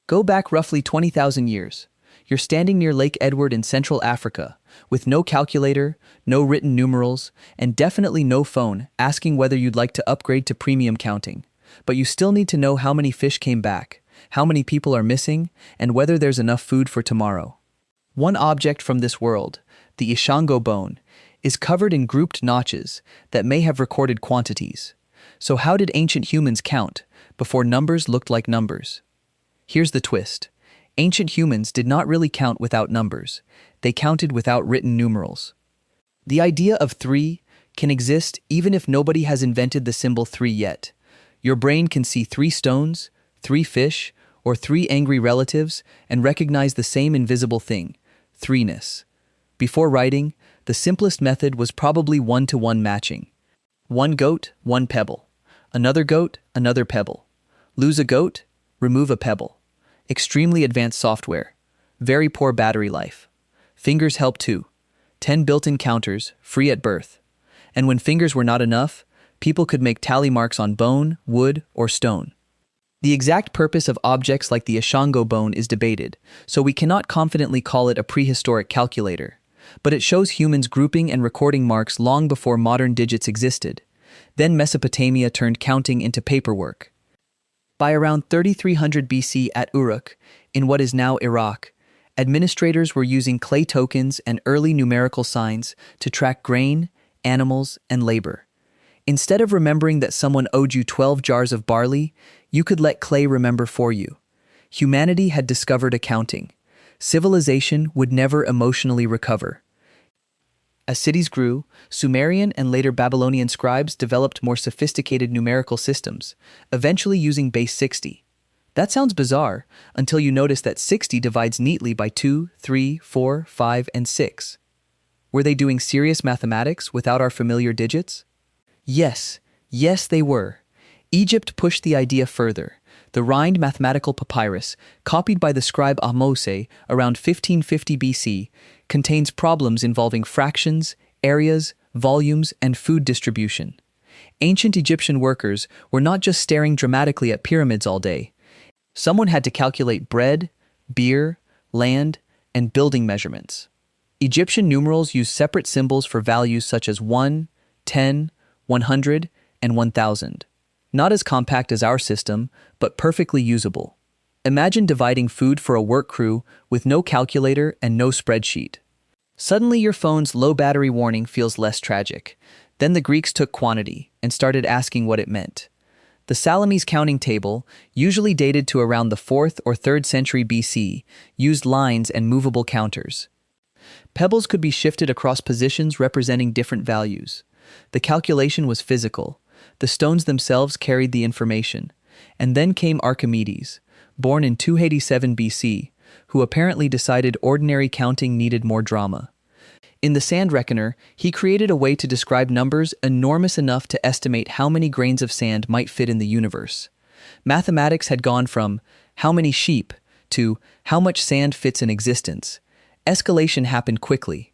Go back roughly 20,000 years. You're standing near Lake Edward in Central Africa, with no calculator, no written numerals, and definitely no phone asking whether you'd like to upgrade to premium counting. But you still need to know how many fish came back, how many people are missing, and whether there's enough food for tomorrow. One object from this world, the Ishango Bone, is covered in grouped notches that may have recorded quantities. So how did ancient humans count before numbers looked like numbers? Here's the twist. Ancient humans did not really count without numbers. They counted without written numerals. The idea of 3 can exist even if nobody has invented the symbol 3 yet. Your brain can see 3 stones, 3 fish, or 3 angry relatives and recognize the same invisible thing, threeness. Before writing, the simplest method was probably 1-to-1 matching. One goat, one pebble. Another goat, another pebble. Lose a goat, remove a pebble. Extremely advanced software. Very poor battery life. Fingers help too. 10 built-in counters, free at birth. And when fingers were not enough, people could make tally marks on bone, wood, or stone. The exact purpose of objects like the Ishango bone is debated, so we cannot confidently call it a prehistoric calculator. But it shows humans grouping and recording marks long before modern digits existed. Then Mesopotamia turned counting into paperwork. By around 3300 BC at Uruk, in what is now Iraq, administrators were using clay tokens and early numerical signs to track grain, animals, and labor. Instead of remembering that someone owed you 12 jars of barley, you could let clay remember for you. Humanity had discovered accounting. Civilization would never emotionally recover. As cities grew, Sumerian and later Babylonian scribes developed more sophisticated numerical systems, eventually using base 60. That sounds bizarre until you notice that 60 divides neatly by 2, 3, 4, 5, and 6. Were they doing serious mathematics without our familiar digits? Yes, they were. Egypt pushed the idea further. The Rhind mathematical papyrus, copied by the scribe Ahmose around 1550 BC, contains problems involving fractions, areas, volumes, and food distribution. Ancient Egyptian workers were not just staring dramatically at pyramids all day. Someone had to calculate bread, beer, land, and building measurements. Egyptian numerals used separate symbols for values such as 1, 10, 100, and 1000. Not as compact as our system, but perfectly usable. Imagine dividing food for a work crew with no calculator and no spreadsheet. Suddenly your phone's low battery warning feels less tragic. Then the Greeks took quantity and started asking what it meant. The Salamis counting table, usually dated to around the 4th or 3rd century BC, used lines and movable counters. Pebbles could be shifted across positions representing different values. The calculation was physical. The stones themselves carried the information. And then came Archimedes, born in 287 BC, who apparently decided ordinary counting needed more drama. In the sand reckoner, he created a way to describe numbers enormous enough to estimate how many grains of sand might fit in the universe. Mathematics had gone from how many sheep to how much sand fits in existence. Escalation happened quickly.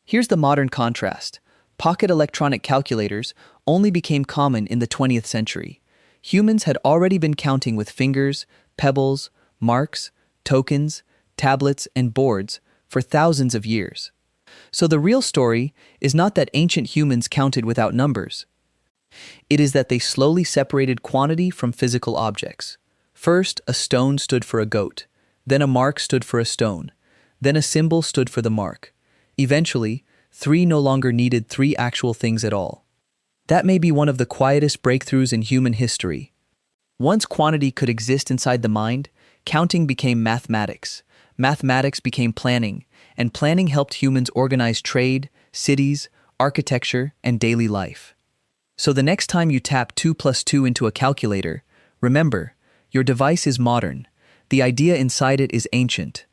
Here's the modern contrast. Pocket electronic calculators only became common in the 20th century. Humans had already been counting with fingers, pebbles, marks, tokens, tablets, and boards for thousands of years. So the real story is not that ancient humans counted without numbers. It is that they slowly separated quantity from physical objects. First, a stone stood for a goat. Then a mark stood for a stone. Then a symbol stood for the mark. Eventually, 3 no longer needed 3 actual things at all. That may be one of the quietest breakthroughs in human history. Once quantity could exist inside the mind, counting became mathematics. Mathematics became planning, and planning helped humans organize trade, cities, architecture, and daily life. So the next time you tap 2 plus 2 into a calculator, remember, your device is modern. The idea inside it is ancient.